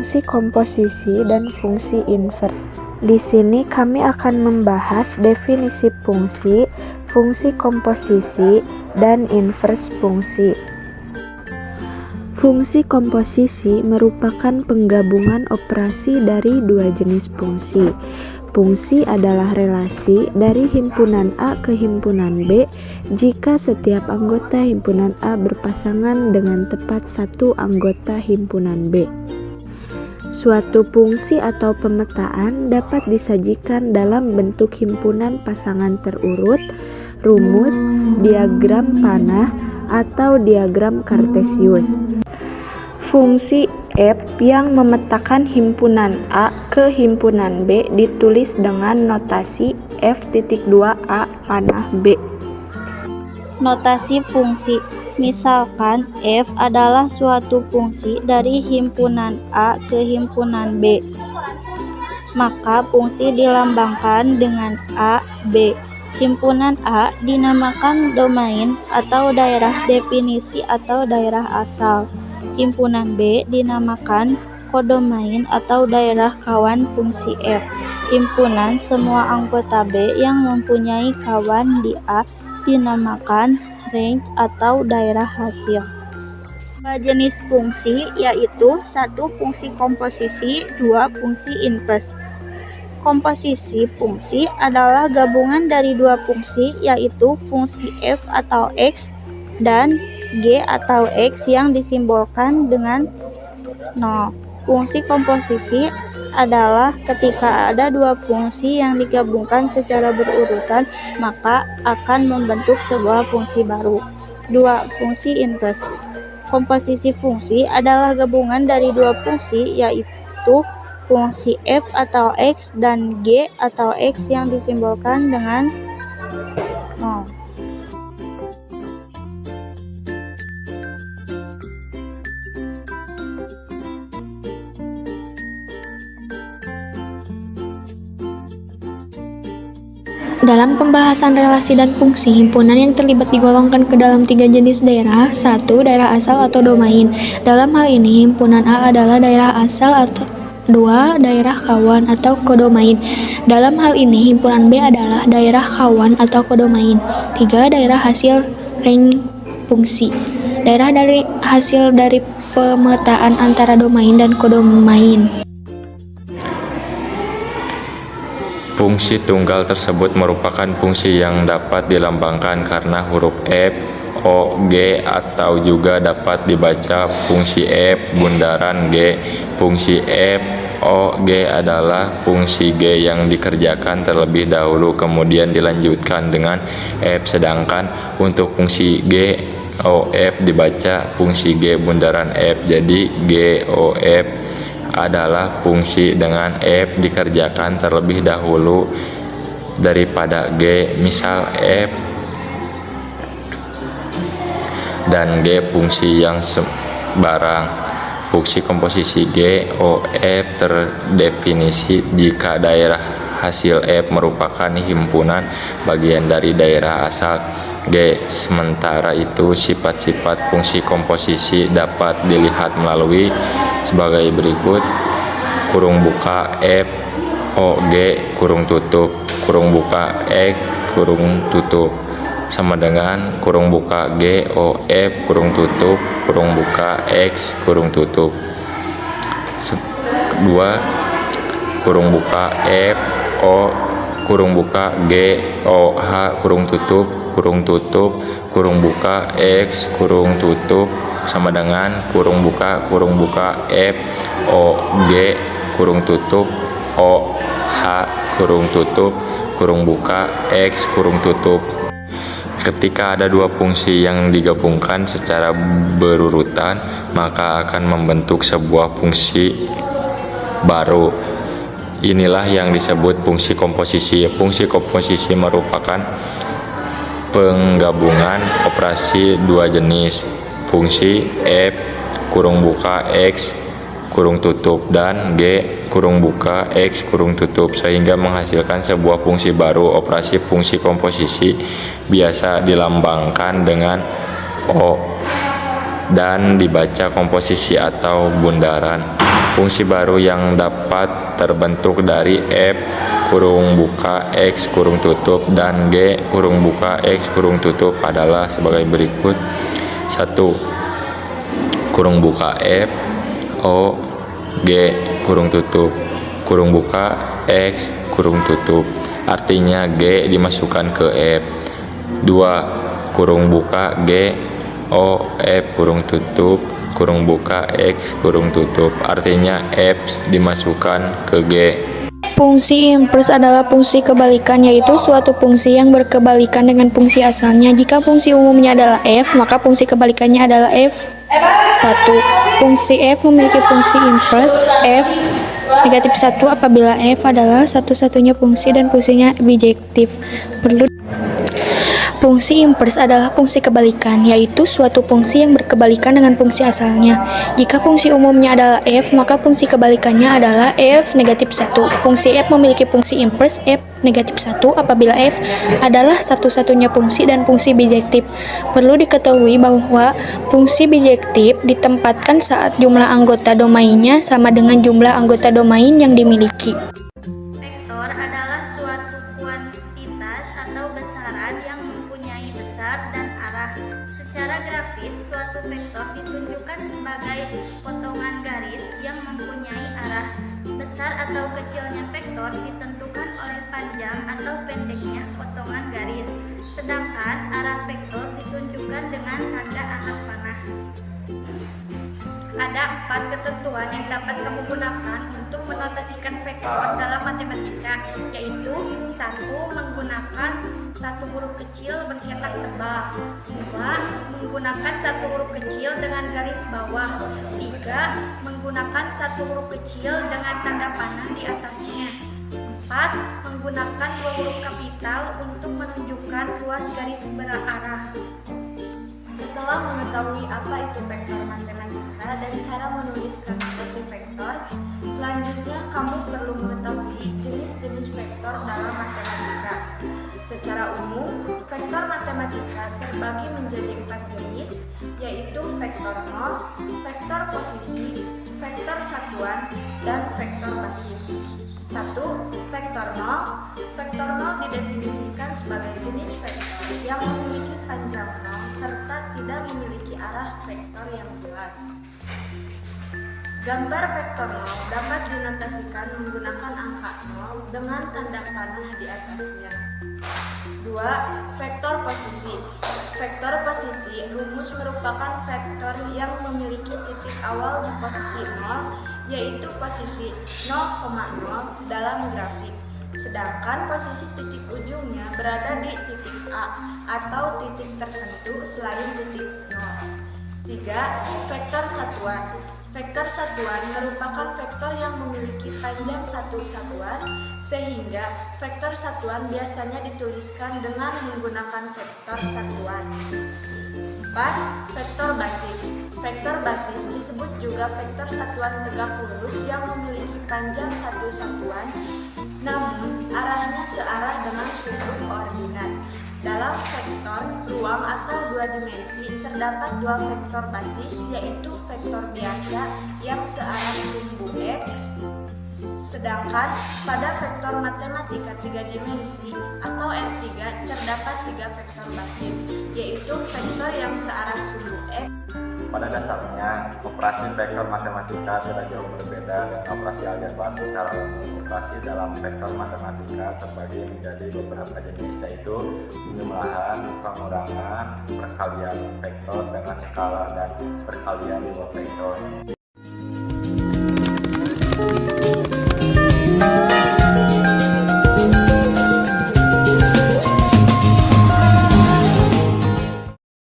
fungsi komposisi dan fungsi invers. Di sini kami akan membahas definisi fungsi, fungsi komposisi, dan invers fungsi. Fungsi komposisi merupakan penggabungan operasi dari dua jenis fungsi. Fungsi adalah relasi dari himpunan A ke himpunan B jika setiap anggota himpunan A berpasangan dengan tepat satu anggota himpunan B. Suatu fungsi atau pemetaan dapat disajikan dalam bentuk himpunan pasangan terurut, rumus, diagram panah, atau diagram kartesius. Fungsi F yang memetakan himpunan A ke himpunan B ditulis dengan notasi F.2A panah B. Notasi fungsi. Misalkan F adalah suatu fungsi dari himpunan A ke himpunan B, maka fungsi dilambangkan dengan A, B. Himpunan A dinamakan domain atau daerah definisi atau daerah asal. Himpunan B dinamakan kodomain atau daerah kawan fungsi F. Himpunan semua anggota B yang mempunyai kawan di A dinamakan range atau daerah hasil. Dua jenis fungsi yaitu 1 fungsi komposisi, 2 fungsi invers. Komposisi fungsi adalah gabungan dari dua fungsi yaitu fungsi f atau x dan g atau x yang disimbolkan dengan 0. Fungsi komposisi adalah ketika ada dua fungsi yang digabungkan secara berurutan maka akan membentuk sebuah fungsi baru. 2. Fungsi invers. Komposisi fungsi adalah gabungan dari dua fungsi yaitu fungsi f atau x dan g atau x yang disimbolkan dengan 0. Dalam pembahasan relasi dan fungsi, himpunan yang terlibat digolongkan ke dalam 3 jenis daerah. 1. Daerah asal atau domain. Dalam hal ini, himpunan A adalah daerah asal atau 2. Daerah kawan atau kodomain. Dalam hal ini, himpunan B adalah daerah kawan atau kodomain. 3. Daerah hasil range fungsi. Daerah dari hasil dari pemetaan antara domain dan kodomain. Fungsi tunggal tersebut merupakan fungsi yang dapat dilambangkan karena huruf F, O, G atau juga dapat dibaca fungsi F bundaran G. Fungsi F, O, G adalah fungsi G yang dikerjakan terlebih dahulu kemudian dilanjutkan dengan F, sedangkan untuk fungsi G, O, F dibaca fungsi G bundaran F. Jadi G, O, F adalah fungsi dengan F dikerjakan terlebih dahulu daripada G. Misal F dan G fungsi yang sembarang. Fungsi komposisi G, O, F terdefinisi jika daerah hasil F merupakan himpunan bagian dari daerah asal G. Sementara itu, sifat-sifat fungsi komposisi dapat dilihat melalui sebagai berikut: kurung buka F, O, G, kurung tutup, kurung buka X, kurung tutup, sama dengan kurung buka G, O, F, kurung tutup, kurung buka X, kurung tutup. 2. Kurung buka F, O, kurung buka G, O, H, kurung tutup, kurung buka X, kurung tutup, sama dengan kurung buka F, O, G, kurung tutup, O, H, kurung tutup, kurung buka X, kurung tutup. Ketika ada dua fungsi yang digabungkan secara berurutan, maka akan membentuk sebuah fungsi baru. Inilah yang disebut fungsi komposisi. Fungsi komposisi merupakan penggabungan operasi dua jenis, fungsi F kurung buka X kurung tutup dan G kurung buka X kurung tutup sehingga menghasilkan sebuah fungsi baru. Operasi fungsi komposisi biasa dilambangkan dengan O dan dibaca komposisi atau bundaran. Fungsi baru yang dapat terbentuk dari F kurung buka X kurung tutup dan G kurung buka X kurung tutup adalah sebagai berikut. 1. Kurung buka F O G kurung tutup kurung buka X kurung tutup, artinya G dimasukkan ke F. 2. Kurung buka G O F kurung tutup kurung buka X kurung tutup, artinya F dimasukkan ke G. Fungsi inverse adalah fungsi kebalikan, yaitu suatu fungsi yang berkebalikan dengan fungsi asalnya. Jika fungsi umumnya adalah f, maka fungsi kebalikannya adalah f. 1. Fungsi f memiliki fungsi inverse f negatif 1 apabila f adalah satu-satunya fungsi dan fungsinya bijektif. Fungsi inverse adalah fungsi kebalikan, yaitu suatu fungsi yang berkebalikan dengan fungsi asalnya. Jika fungsi umumnya adalah f, maka fungsi kebalikannya adalah f negatif 1. Fungsi f memiliki fungsi inverse f negatif 1 apabila f adalah satu-satunya fungsi dan fungsi bijektif. Perlu diketahui bahwa fungsi bijektif ditempatkan saat jumlah anggota domainnya sama dengan jumlah anggota domain yang dimiliki. Vektor adalah suatu kuantitas atau besaran yang mempunyai besar dan arah. Secara grafis, suatu vektor ditunjukkan sebagai potongan garis yang mempunyai arah. Besar atau kecilnya vektor ditentukan oleh panjang atau pendeknya potongan garis. Sedangkan arah vektor ditunjukkan dengan tanda anak panah. Ada 4 ketentuan yang dapat kamu gunakan untuk menotasikan vektor dalam matematika, yaitu 1. Menggunakan satu huruf kecil bercetak tebal. 2. Menggunakan satu huruf kecil dengan garis bawah. 3. Menggunakan satu huruf kecil dengan tanda panah di atasnya. 4. Menggunakan dua huruf kapital untuk menunjukkan ruas garis berarah. Setelah mengetahui apa itu vektor matematika dan cara menuliskan notasi vektor, selanjutnya kamu perlu mengetahui jenis-jenis vektor dalam matematika. Secara umum, vektor matematika terbagi menjadi 4 jenis, yaitu vektor nol, vektor posisi, vektor satuan, dan vektor basis. 1. Vektor nol. Vektor nol didefinisikan sebagai jenis vektor yang memiliki panjang nol serta tidak memiliki arah vektor yang jelas. Gambar vektor nol dapat dinotasikan menggunakan angka nol dengan tanda panah di atasnya. 2. Vektor posisi. Vektor posisi rumus merupakan vektor yang memiliki titik awal di posisi 0, yaitu posisi 0,0 dalam grafik. Sedangkan posisi titik ujungnya berada di titik A atau titik tertentu selain titik 0. 3. Vektor satuan. Vektor satuan merupakan vektor yang memiliki panjang satu satuan, sehingga vektor satuan biasanya dituliskan dengan menggunakan vektor satuan. 4. Vektor basis. Vektor basis disebut juga vektor satuan tegak lurus yang memiliki panjang satu satuan, namun arahnya searah dengan sumbu koordinat. Dalam vektor ruang atau dua dimensi terdapat dua vektor basis, yaitu vektor biasa yang searah sumbu X, sedangkan pada vektor matematika tiga dimensi atau R3 terdapat tiga vektor basis, yaitu vektor yang searah sumbu X. Pada dasarnya, operasi vektor matematika tidak jauh berbeda dengan operasi aljabar secara umum. Operasi dalam vektor matematika terbagi menjadi beberapa jenis, yaitu penjumlahan, pengurangan, perkalian vektor dengan skala, dan perkalian dua vektor.